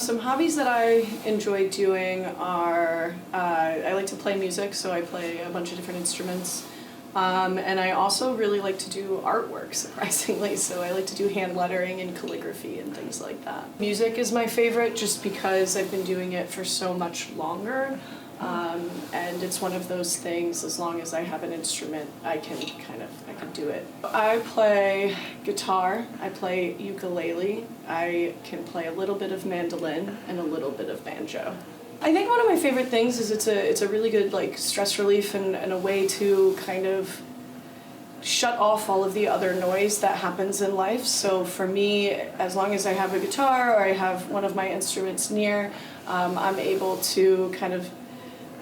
Some hobbies that I enjoy doing are, I like to play music, so I play a bunch of different instruments. And I also really like to do artwork, surprisingly, so I like to do hand lettering and calligraphy and things like that. Music is my favorite just because I've been doing it for so much longer, and it's one of those things, as long as I have an instrument, I can do it. I play guitar, I play ukulele, I can play a little bit of mandolin and a little bit of banjo. I think one of my favorite things is it's a really good like stress relief and a way to kind of shut off all of the other noise that happens in life. So for me, as long as I have a guitar or I have one of my instruments near, I'm able to kind of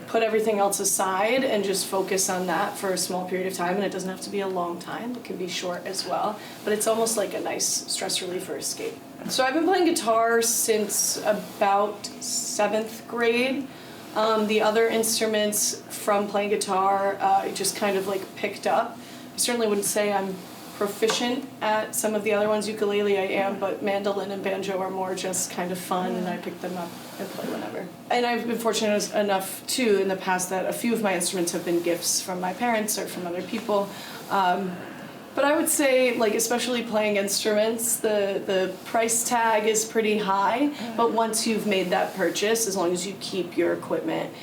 put everything else aside and just focus on that for a small period of time. And it doesn't have to be a long time, it can be short as well, but it's almost like a nice stress relief or escape. So I've been playing guitar since about 7th grade. The other instruments from playing guitar I just kind of like picked up. I certainly wouldn't say I'm proficient at some of the other ones. Ukulele I am, but mandolin and banjo are more just kind of fun, and I pick them up and play whenever. And I've been fortunate enough too in the past that a few of my instruments have been gifts from my parents or from other people. But I would say, like, especially playing instruments, the price tag is pretty high, but once you've made that purchase, as long as you keep your equipment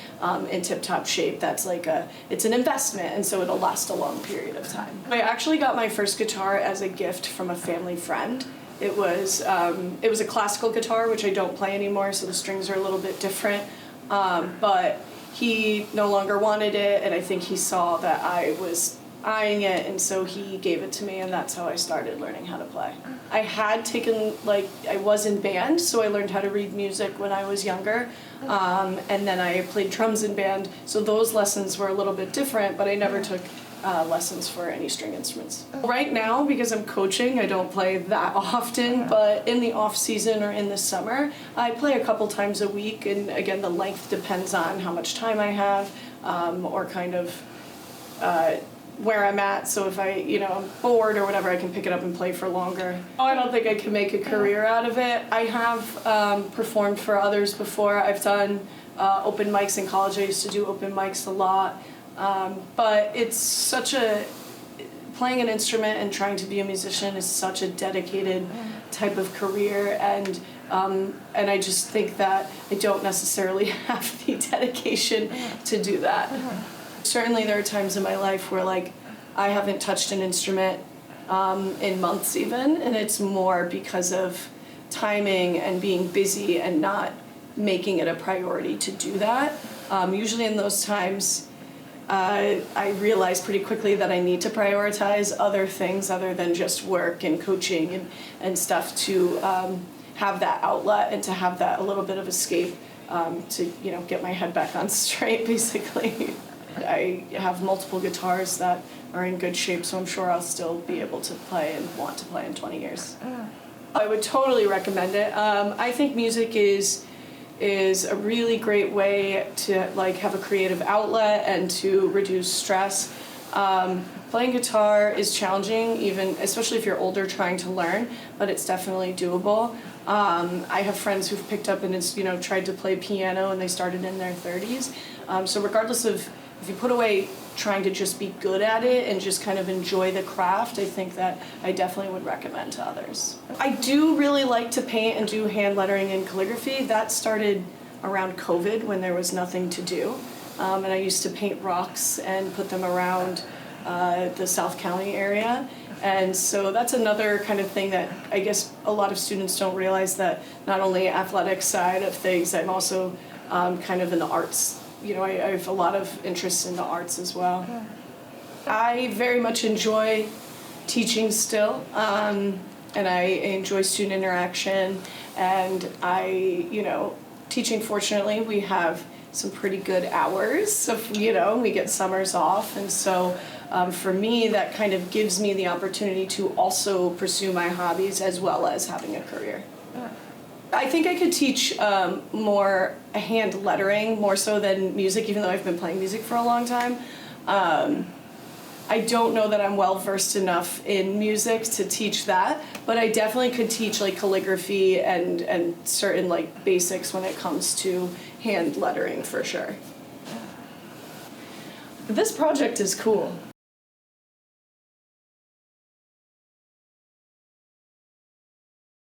in tip-top shape, that's like it's an investment, and so it'll last a long period of time. I actually got my first guitar as a gift from a family friend. It was a classical guitar, which I don't play anymore, so the strings are a little bit different, but he no longer wanted it, and I think he saw that I was eyeing it, and so he gave it to me, and that's how I started learning how to play. I had taken, I was in band, so I learned how to read music when I was younger, and then I played drums in band, so those lessons were a little bit different, but I never took lessons for any string instruments. Right now, because I'm coaching, I don't play that often, but in the off season or in the summer, I play a couple times a week, and again, the length depends on how much time I have, or kind of where I'm at, so if I'm bored or whatever, I can pick it up and play for longer. I don't think I can make a career out of it. I have performed for others before. I've done open mics in college. I used to do open mics a lot, but it's playing an instrument and trying to be a musician is such a dedicated type of career, and I just think that I don't necessarily have the dedication to do that. Certainly there are times in my life where I haven't touched an instrument in months even, and it's more because of timing and being busy and not making it a priority to do that. Usually in those times I realize pretty quickly that I need to prioritize other things other than just work and coaching and stuff to have that outlet and to have that a little bit of escape to get my head back on straight, basically. I have multiple guitars that are in good shape, so I'm sure I'll still be able to play and want to play in 20 years. I would totally recommend it. I think music is a really great way to have a creative outlet and to reduce stress. Playing guitar is challenging, especially if you're older trying to learn, but it's definitely doable. I have friends who've picked up and tried to play piano, and they started in their 30s. So regardless of if you put away trying to just be good at it and just kind of enjoy the craft, I think that I definitely would recommend to others. I do really like to paint and do hand lettering and calligraphy. That started around COVID when there was nothing to do. And I used to paint rocks and put them around the South County area. And so that's another kind of thing that I guess a lot of students don't realize, that not only athletic side of things, I'm also kind of in the arts. I have a lot of interest in the arts as well. I very much enjoy teaching still, and I enjoy student interaction, and teaching, fortunately, we have some pretty good hours, so, we get summers off, and so for me, that kind of gives me the opportunity to also pursue my hobbies as well as having a career. I think I could teach more hand lettering, more so than music, even though I've been playing music for a long time. I don't know that I'm well versed enough in music to teach that, but I definitely could teach like calligraphy and certain like basics when it comes to hand lettering for sure. This project is cool.